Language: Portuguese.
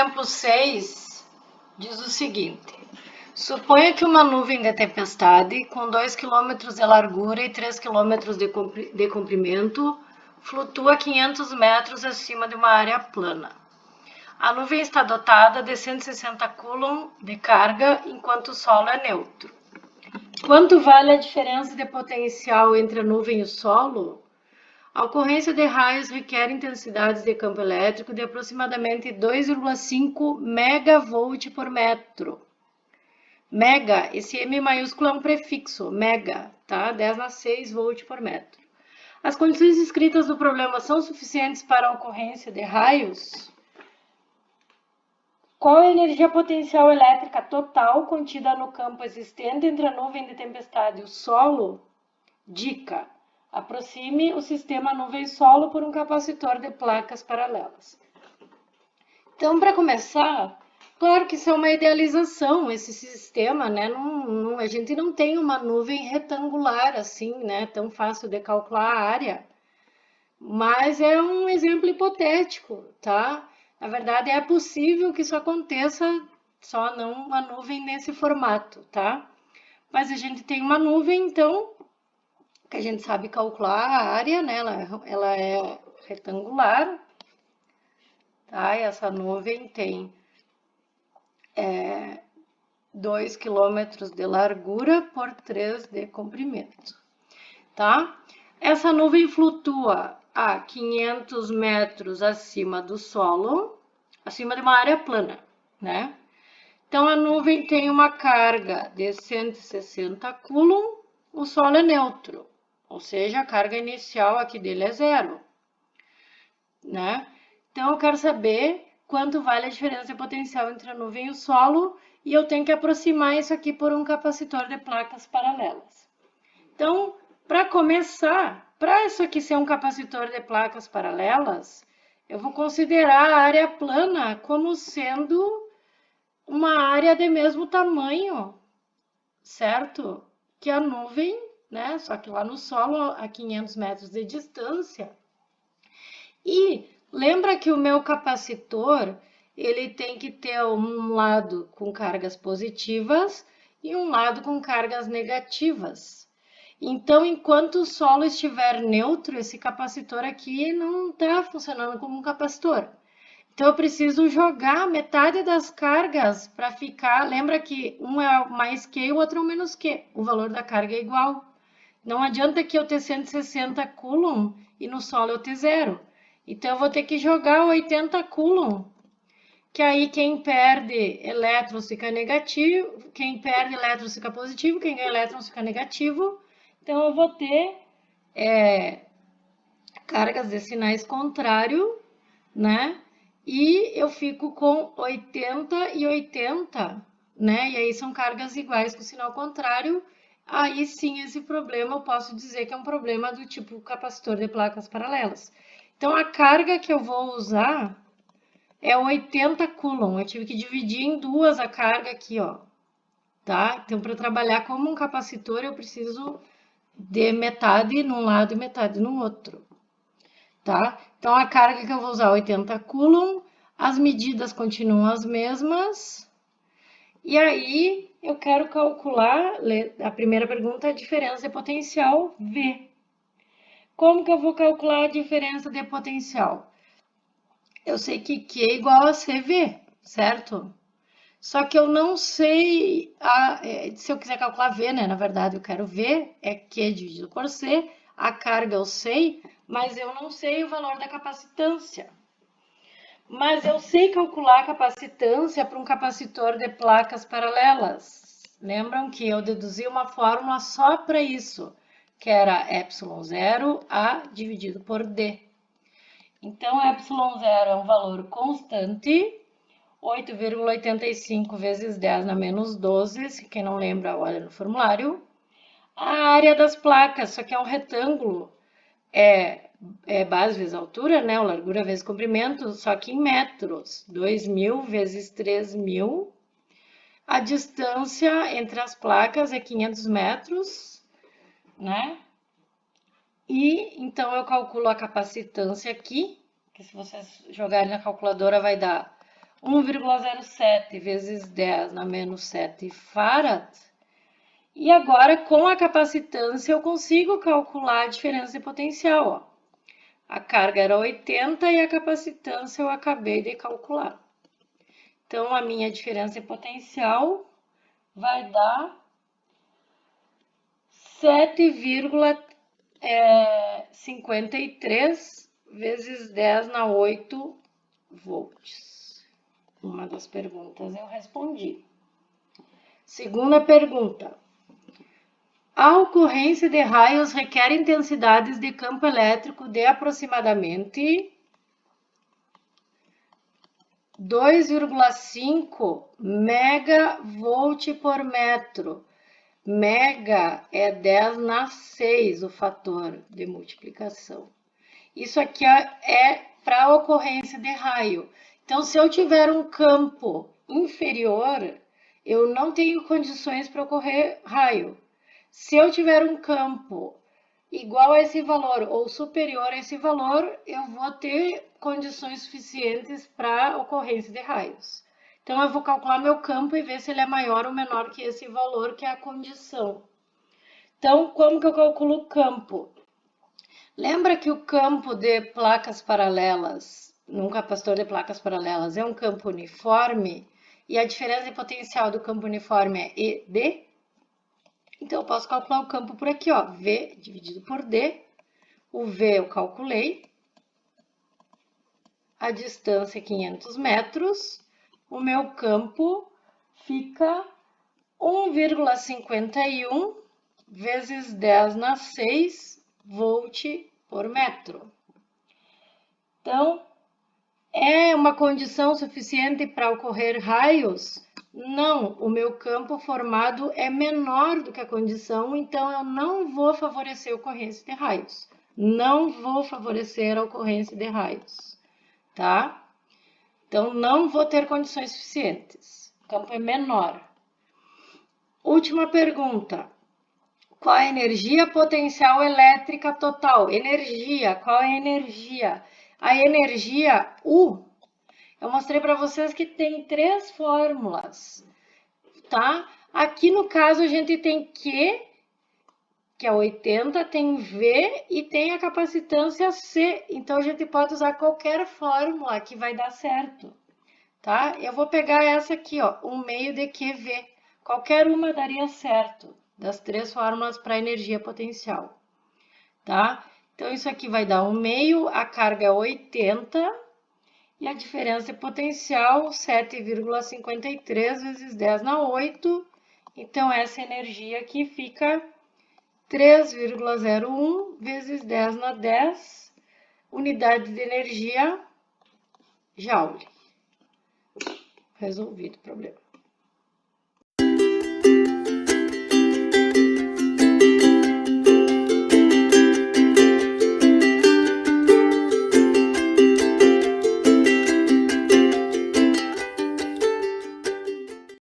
exemplo 6 diz o seguinte: suponha que uma nuvem de tempestade com 2 km de largura e 3 km de comprimento flutua 500 metros acima de uma área plana. A nuvem está dotada de 160 coulomb de carga, enquanto o solo é neutro. Quanto vale a diferença de potencial entre a nuvem e o solo? A ocorrência de raios requer intensidades de campo elétrico de aproximadamente 2,5 megavolt por metro. Mega, esse M maiúsculo é um prefixo, mega, tá? 10⁻⁶ volt por metro. As condições descritas do problema são suficientes para a ocorrência de raios? Qual é a energia potencial elétrica total contida no campo existente entre a nuvem de tempestade e o solo? Dica: aproxime o sistema nuvem-solo por um capacitor de placas paralelas. Então, para começar, claro que isso é uma idealização, esse sistema, né? A gente não tem uma nuvem retangular assim, né? Tão fácil de calcular a área. Mas é um exemplo hipotético, tá? Na verdade, é possível que isso aconteça, só não uma nuvem nesse formato, tá? Mas a gente tem uma nuvem, então, que a gente sabe calcular a área, né? Ela é retangular, tá? E essa nuvem tem 2 km de largura por 3 de comprimento, tá? Essa nuvem flutua a 500 metros acima do solo, acima de uma área plana, né? Então, a nuvem tem uma carga de 160 coulomb, o solo é neutro, ou seja, a carga inicial aqui dele é zero, né? Então, eu quero saber quanto vale a diferença de potencial entre a nuvem e o solo, e eu tenho que aproximar isso aqui por um capacitor de placas paralelas. Então, para começar, para isso aqui ser um capacitor de placas paralelas, eu vou considerar a área plana como sendo uma área de mesmo tamanho, certo? Que a nuvem, né? Só que lá no solo, a 500 metros de distância. E lembra que o meu capacitor, ele tem que ter um lado com cargas positivas e um lado com cargas negativas. Então, enquanto o solo estiver neutro, esse capacitor aqui não está funcionando como um capacitor. Então, eu preciso jogar metade das cargas para ficar... Lembra que um é mais Q e o outro é um menos Q. O valor da carga é igual. Não adianta que eu ter 160 coulomb e no solo eu ter zero. Então, eu vou ter que jogar 80 coulomb. Que aí quem perde elétrons fica negativo, quem perde elétrons fica positivo, quem ganha elétrons fica negativo. Então, eu vou ter cargas de sinais contrários, né? E eu fico com 80 e 80, né? E aí são cargas iguais com sinal contrário. Aí sim, esse problema eu posso dizer que é um problema do tipo capacitor de placas paralelas. Então, a carga que eu vou usar é 80 coulomb. Eu tive que dividir em duas a carga aqui, ó. Tá? Então, para trabalhar como um capacitor, eu preciso de metade num lado e metade no outro. Tá? Então, a carga que eu vou usar é 80 coulomb, as medidas continuam as mesmas. E aí, eu quero calcular, a primeira pergunta é a diferença de potencial V. Como que eu vou calcular a diferença de potencial? Eu sei que Q é igual a CV, certo? Só que eu não sei, se eu quiser calcular V, né? Na verdade, eu quero V, é Q dividido por C. A carga eu sei, mas eu não sei o valor da capacitância. Mas eu sei calcular a capacitância para um capacitor de placas paralelas. Lembram que eu deduzi uma fórmula só para isso, que era ε0A dividido por D. Então, ε0 é um valor constante, 8,85 vezes 10 na menos 12, se quem não lembra, olha no formulário. A área das placas, isso aqui é um retângulo, é base vezes altura, né? O largura vezes comprimento, só que em metros. 2.000 vezes 3.000. A distância entre as placas é 500 metros, né? E então eu calculo a capacitância aqui, que se vocês jogarem na calculadora vai dar 1,07 vezes 10 na menos 7 farad. E agora, com a capacitância, eu consigo calcular a diferença de potencial. Ó. A carga era 80 e a capacitância eu acabei de calcular. Então, a minha diferença de potencial vai dar 7,53 vezes 10 na 8 volts. Uma das perguntas eu respondi. Segunda pergunta. A ocorrência de raios requer intensidades de campo elétrico de aproximadamente 2,5 megavolt por metro. Mega é 10 na 6 o fator de multiplicação. Isso aqui é para a ocorrência de raio. Então, se eu tiver um campo inferior, eu não tenho condições para ocorrer raio. Se eu tiver um campo igual a esse valor ou superior a esse valor, eu vou ter condições suficientes para ocorrência de raios. Então, eu vou calcular meu campo e ver se ele é maior ou menor que esse valor, que é a condição. Então, como que eu calculo o campo? Lembra que o campo de placas paralelas, num capacitor de placas paralelas, é um campo uniforme? E a diferença de potencial do campo uniforme é ED? Então, eu posso calcular o campo por aqui, ó, V dividido por D. O V eu calculei. A distância é 500 metros. O meu campo fica 1,51 vezes 10 na 6 volt por metro. Então, é uma condição suficiente para ocorrer raios? Não, o meu campo formado é menor do que a condição, então eu não vou favorecer a ocorrência de raios. Não vou favorecer a ocorrência de raios, tá? Então, não vou ter condições suficientes. O campo é menor. Última pergunta. Qual a energia potencial elétrica total? Energia, qual é a energia? A energia U. Eu mostrei para vocês que tem 3 fórmulas, tá? Aqui no caso a gente tem Q, que é 80, tem V e tem a capacitância C. Então a gente pode usar qualquer fórmula que vai dar certo, tá? Eu vou pegar essa aqui, ó, 1 meio de QV. Qualquer uma daria certo, das 3 fórmulas para energia potencial, tá? Então isso aqui vai dar 1 meio, a carga é 80. E a diferença de potencial, 7,53 vezes 10 na 8. Então, essa energia aqui fica 3,01 vezes 10 na 10. Unidade de energia, Joule. Resolvido o problema.